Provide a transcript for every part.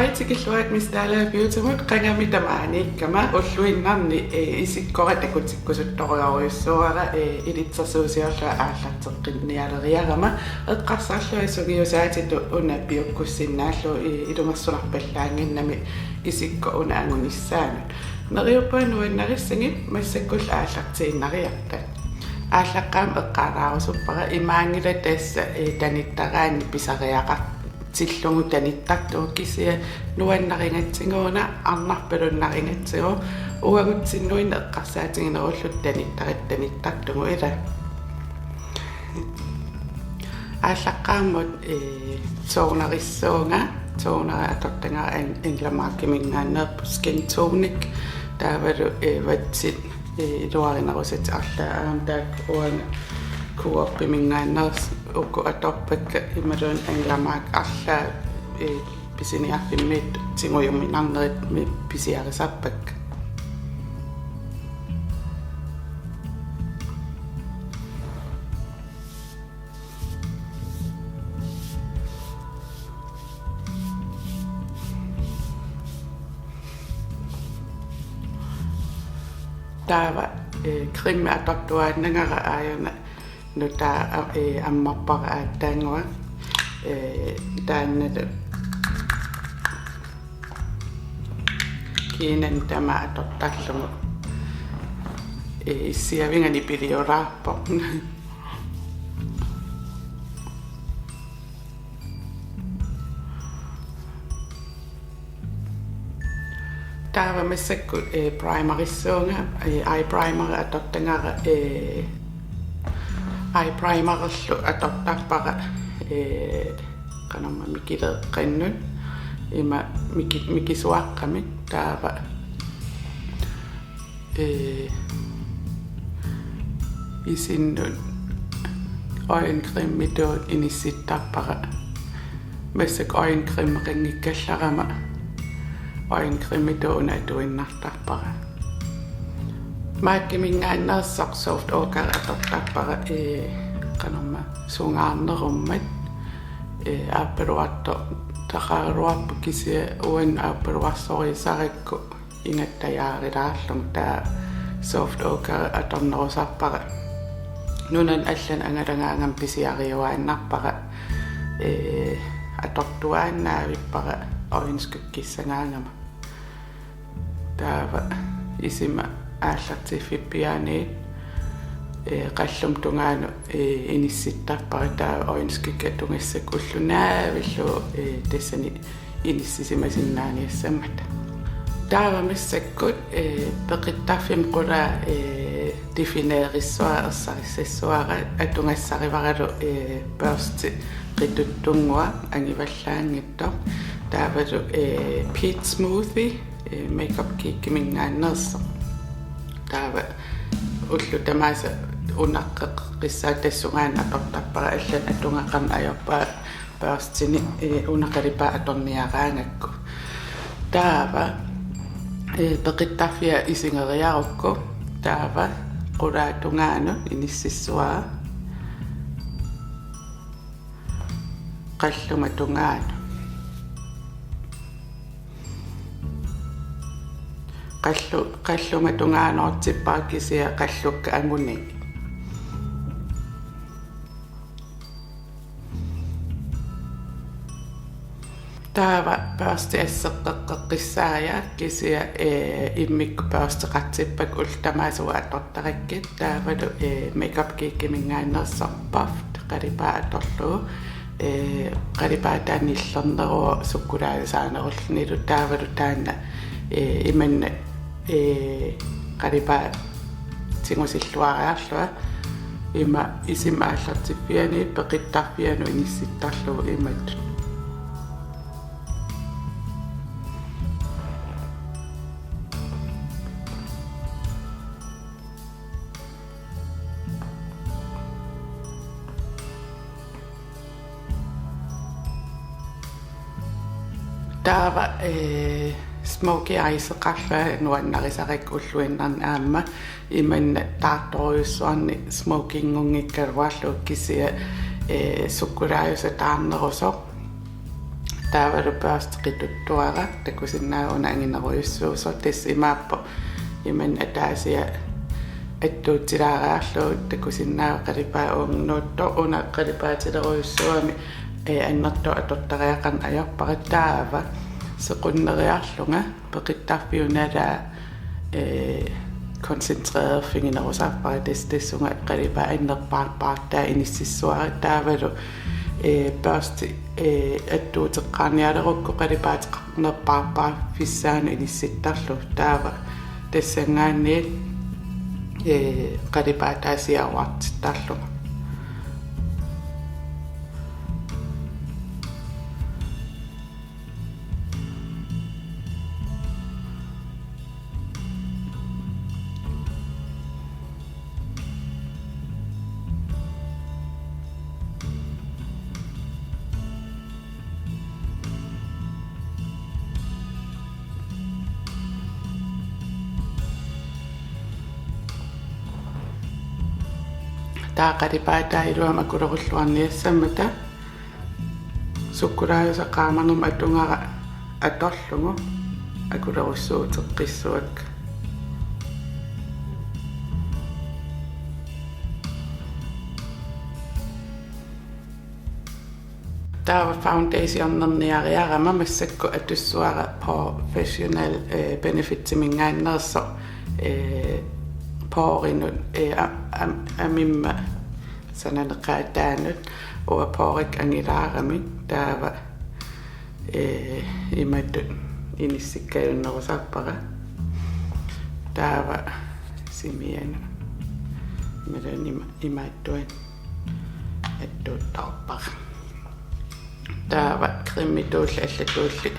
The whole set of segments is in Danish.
Qaitiqilluat mistala piutumut qangamitamaani kama ulluinnarni isikkoratakutsikkusuttorioriussuara ilitsersuusiorla aallarteqqinnialeriagama eqqarsarlu isugiusaatitu una piukkussinaallu ilumersunarpallaanginnami isikko una angunissaanut neriuppanuinnarissingi massakkull aallartiinnariarta ааllaqqaam eqqaaraarusuppara imaangila taassa tanittaraanni pisariaqart tillungu tanittartuuk kisia nuannaringatsinguuna arnarpalunnaringatsigu uangutsinnuinna eqqarsaatinginerullut tanittartungu ila ааllaqqaamut soornarissuunga soornara atortangara englamarkimingaanneerpu skin tonic taavalu vatsit luarinerusat arlaam taak uanga kuoppimingaanneers ukku atorpakka imalun englamark arla pisiniarfimmit tinguyumminarnerit pisiarisarpakka taava krimme atortuaannangara aayuna nuta ammarpara aattaangua taannatu kiinan tama atortarlugu issiavingani piliuraarpo taava massakku primarissuunga eye primer atortangara eye primererlu atortarpara qanamma mikileeqqannut ima mikisuaqqamik taava isinnut øjencreme inissittarpara massak øjencreme ringikkallarama øjencreme atuinnartarpara maakkimingaannersaq soft okar atortarpara qanamma suungaarnerummat aappaluarto taqaaruarpu kisia uan aappaluarsorisarikku ingattajaarilaarlum taa soft okar atornerusarpara nunan allan angalangaangam pisiariuaannarpara atortuaannaavippara oinskukissangaangama taava isima aallartiffipiaaniit qallum tungaanu inissittarpara taa oinskukka tungassakkullunaavilluu tassani inissisimasinnaaниassamмата taava missakkut peqittarfim qula defineerissua ersarissuara atungassarivaralu børsti qituttungua angivallaangittor taavalu peach smoothie makeup cake mingaannersa taava ullu tamaasa unaqqeqqissaa tassungaan atortarpara allan atungaqam ajorpa børstini unaqalipaa atorniaraangakku taava peqittarfia isingeriarukku taava qulaatungaanu inississuaa qallumatungaanu qallumatungaanoortippaakisia qallukka angunik taava børsti asseqqeqqissaaya kisia immikku børstiqartippak ultamaasua atortarikkit taavalu makeup cake mingaannersorpaft qalipaa atorluu qalipaa taannillernerua sukkulaasaanarullnilu taavalu taanna imanna qalipaa tingusilluariarlua ima isima aallartiffiani peqittarfianu inissittarlugu imat taava smoky ice qaffa nuannarisarek ulluinnarnaamma imanna taartoriussuarni smokingungikkaluarlu kisia sukkulaayusa taarnerusoq taavalu paastekituttuara takusinnaaguna anginaruissuuso tis imaappo iman ataasia attuutilaaraarlu takusinnaaga qalipaa uunnuutto una qalipaatileruissuami annerto atottariaqan ajorparittaava sequnneriarlunga peqittaarfiunalaa koncentreret finginerusarpari tissunga qalipaa annerpaarpaartaa inississuari taavalu børsti attuuteqqaarnialerukku qalipaatiqarnerpaarpaa fissaanu inissittarlu taava tassangaanniit qalipaa taasiaruartittarlu taaqalipaata iluama kulorulluarniassammata sukkulaayusaqaamarnum atungara atorlungu akulorussuuteqqissuak taava foundationnerniariarama massakku atussuara professional benefitsimingaanerso poorinut amimma sananeqaataanut uwa poorik angilaarami taava imatut inissikkaayunnerusarpara taava simianu melanima imaattuan attuuttarpara taava krimmituulli allatuulli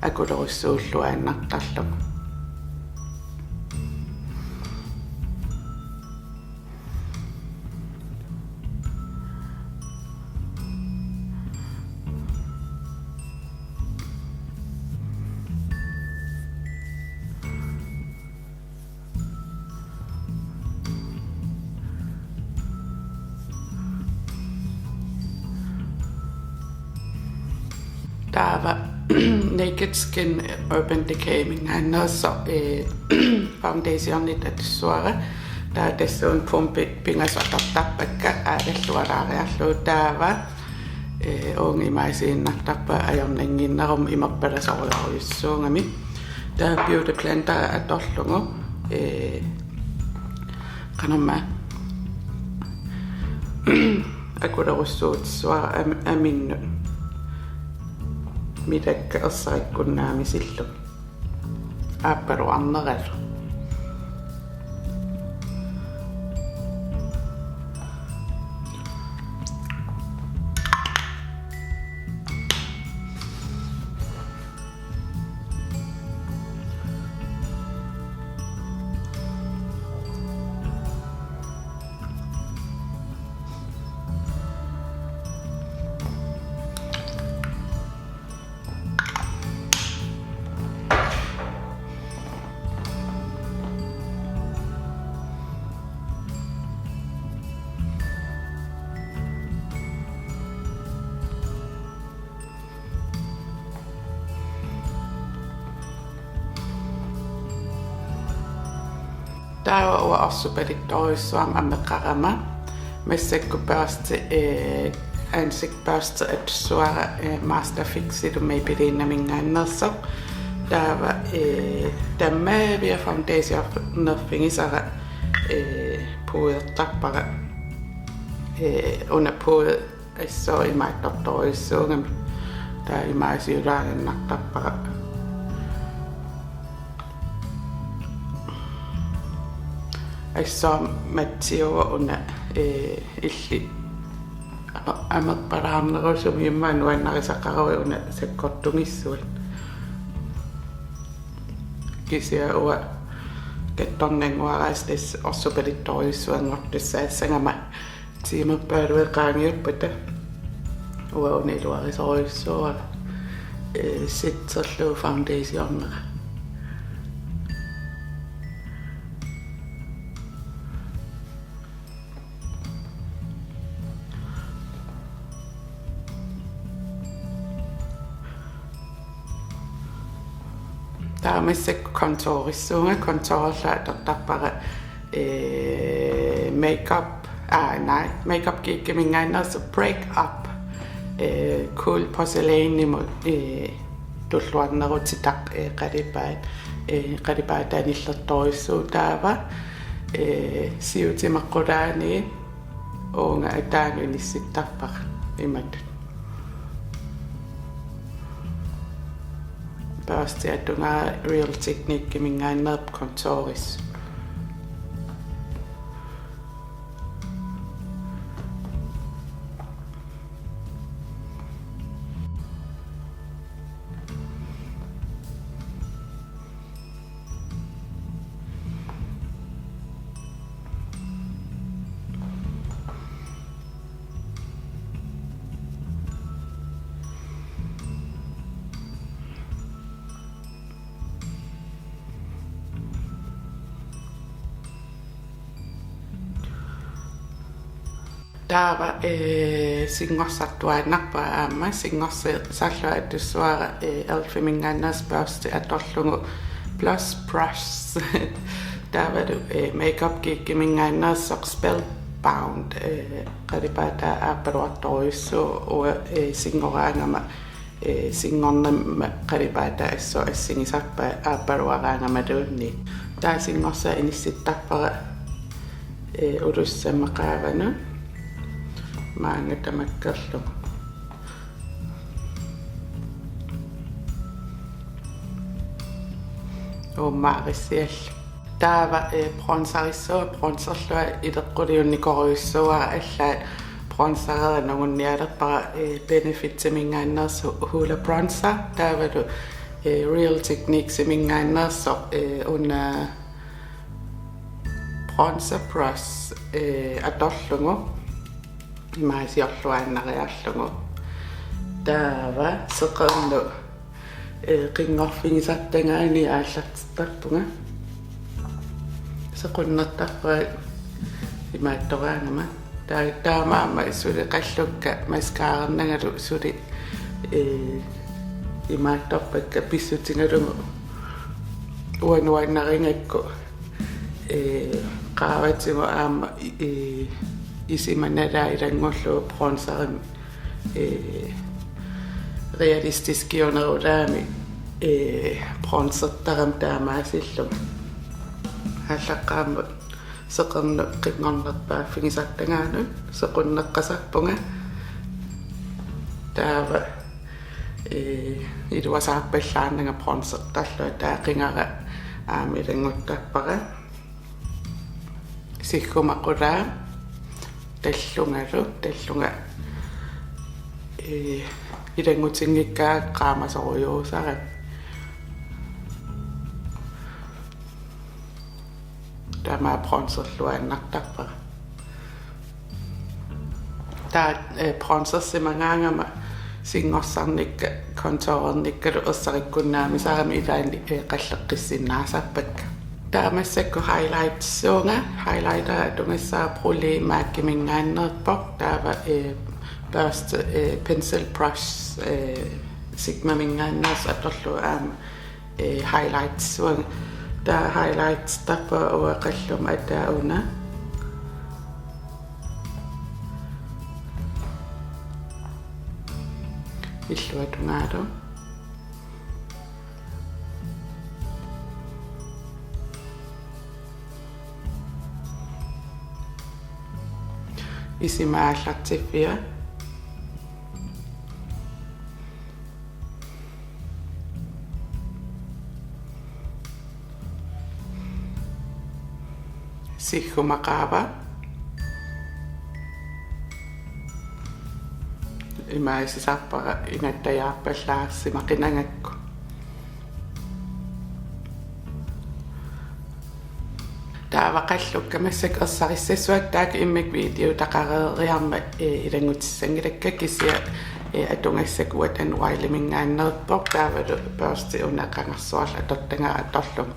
akulorussuulluaannartarlugu taava Naked Skin Urban Decay mingaannerso foundationit atussuara taa tassuun pumpi pingasortartarpakka aalallualaariarlu taava uungimaisiinnartarpa ajornanginnerum imerpalasoriaruyussuungami taa Beauty Blender atorlungu qanamma akulorussuutissuara aminnu midakka ersarakkunnaamisillu aappaluarnerallu taava uwa orsupaliktoruissuam ammeqqarama massakku børste ansigtbørste atussuara Master Fixilu maipiliinnamingaannersoq taava tammaavia foundationnerfingisara puudertarpara una puude assoo imaattortoruissuungami taa imaasiulaanartarpara assoo matsiuwa una illi amerpalaarnerusum immanuannarisaqarui una sakkortungissuat kisia uwa kattornanguaraas tas orsupalittoriussuangortussaassangama tiimerpaalueqaangiuppata uwa una iluarisoriussuara sitserlu foundationnera taamissak kontorissuunga kontorlaataqqarpara makeup makeup kiikkimingaannersu break up cool porcelainimu tulluarnerutitaq qalipaat anillertorissuu taava siutimeqqulaani uunga ataanu inissittarpara imatut Basti atunga Real Technique kimingaannerp kontoris Taava singorsaartuaanarpa aamma singorsaallua atussuara elfimingaannas Basti atorlungu plus brush taavalu makeup kiikkimingaannersoq spellbound qalipaata aapaluartoruissu ua singoraangama singornamma qalipaata asso assingisarpa aapaluaraangama luunni taa singorsa inissittarpara ulussamaqaavanu maangatamakkerlu maarisiall taava bronzerissua ileqquliunnikoriussuara allaat bronzerera nungunnialerpara benefit-simingaannersu hula bronzer taavalu Real Technique simingaannersoq una bronzer brush atorlungu maasiorluaannariarlugu taava seqernu qingorfingisartangaani aallartittarpunga sequnnertarpaa imaattoraangama taamaama suli qallukka maskaarenagalu suli imaattorpakka pissutingalugu uanuannariнгакку qaavatigu aama isimanala ilangullu bronzerin realistiskiunerulaami bronzertaram taamaasillum hallaqqaamut seqernu qingornerpaa fingisartangaanu sequnneqqasarpunga taava iluasaarpallaannanga bronzertarlua taaqingara aamilanguttarpara sikkumaqulaa tallunga ilangutingikkaa qaamasorujuusarat tamaa bronzerluaannartarpara taa bronzersimangaangama singorsarnikka kontorernikkalu ersarikkunnaamisaarami ilaani qalleqqissinnaasarpakka taamassakku highlightsuunga highlighter tungassaa problemaakkimingaannerpoq taava burst pencil brush sigmamingaannaas atorlu aama highlightsuunga taa highlights tappa uaqallum atauna illuatungaalo isimaallartifia sihumaqaava imaisisarpara inattajaarpallaassimaqinnangakku taavaqallukka massak ersarissaasuak taak immik video taqareeriarma ilangutissangilakka kisia atungassak uatan uailimingaannerpoq taavalu Basti unaqangarsuarla tortanga atorlum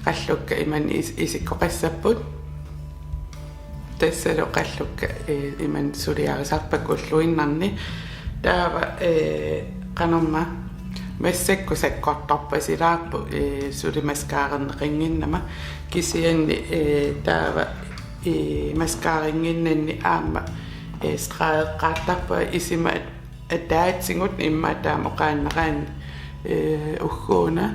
qallukka iman isikkoqassapput tassalu qallukka iman suliarisarpak ulluinnarni taava qanorma Messekkusekkortorpasilaarpu sulimaskaaran ringinnama kisianni taava maskaaringinnanni aamma straeqaattarpa isima ataatingut imma taamoqaannaqaan ugguuna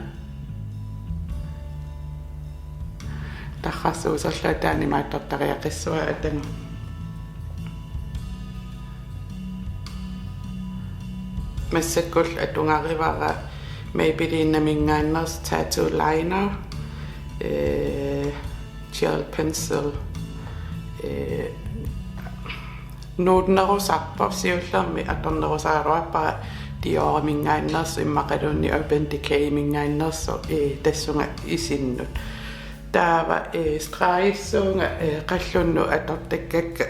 tarrassuuserlaataani maattortariaqissua atanga Messekul atungarivaara maybe-liinnamingaanners tattoo liner gel pencil nuudnerusarpor siullermi atornerusaaruarpara diorimingaanners immaqalunni Urban Decay mingaannerso tassunga isinnut taava straissuunga qallunnu atortakkakka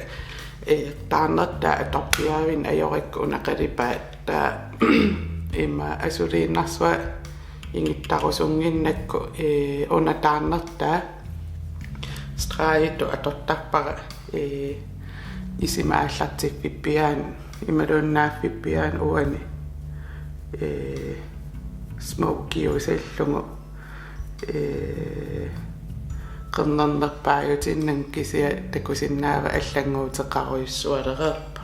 taarnertaa atorpiaavin ajorikku unaqalipaat imma asuliinnarsua ingittarusunginnakku unataarnertaa straitu atortarpara isimaallartikpippiaan imaluunnaafpippiaan uani smoky usallungu qernernerpaajutinnan kisia takusinnaava allanguuteqaruissualereerpa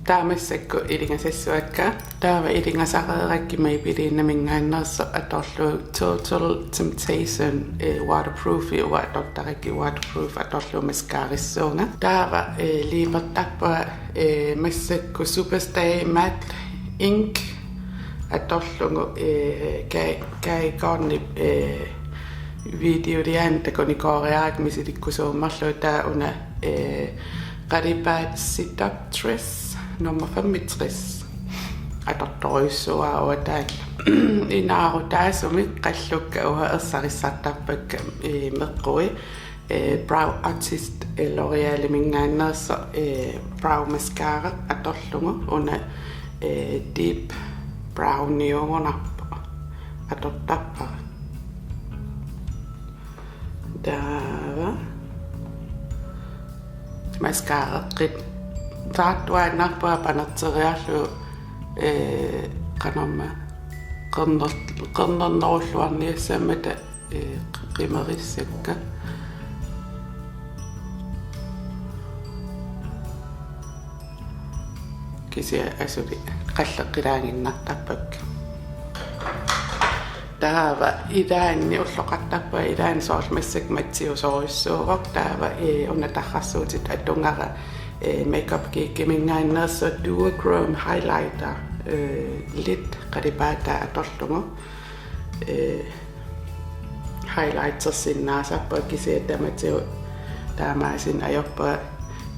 taamasakku ilingasassuakka taava ilingasareerakki maybe-liinnamingaannerso atorlu Total Temptation waterproof atortarakki waterproof atorlu maskaarissuunga taava liipertarpa massakku Superstay Matte Ink atorlungu kaikorni videoliaan takuni koreaak misilikkusuummerlu taa una qalipaat seductress nummer 65 atortoruissuaa taalla inaaru taasumi qallukka uha ersarissartarpakka meqqui brow artist L'Oreal mingaannerso brow mascara atorlungu una deep brown niungunarpa atortarpara taava mascara qit taattuaannarpaa panerteriarlu qanorma qernernerulluarniassammata qimerissakka kisia asuli qalleqqilaanginnartarpakka taava idaanni ulloqartarpa idaan soormassak matsiusorissuuroq taava unatarrassuutit atungara makeup kiikkimingaannerso duochrome highlighter lit qalipaata atorlungu highlightersinnaasarpa kisia tamatiu taamaasin ajorpa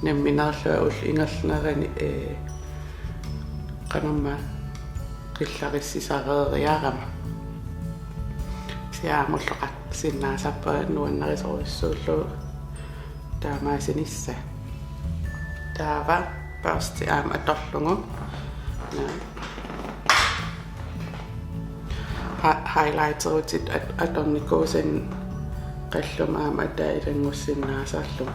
namminerlua ullingernerani qanorma qillarissisareriarama siaamulloqat sinnaasarpa nuannerisorissuullu taamaasinissa taava pasti aam atorlungu highlighterutit atornikuusan qallumaam atailangussinnaasaarlu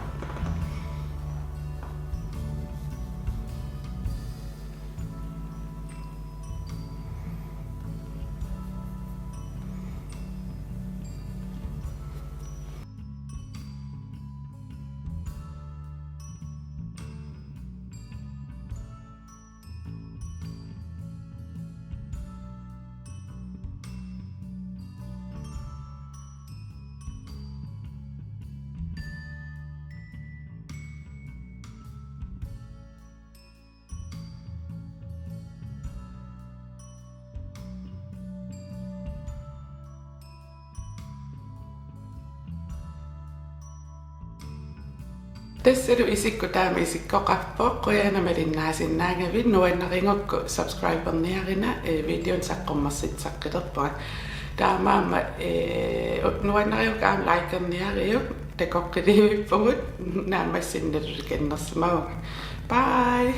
Tässä isikko tämä isikko kappo kojana melinnaasinnaangavin nuannariнгokku subscriberniarina videon sakkommassit sakketerpaa taamaamma nuannariukaam likeerniariu takoqqiliivippugut naammassinnalukennersimau bye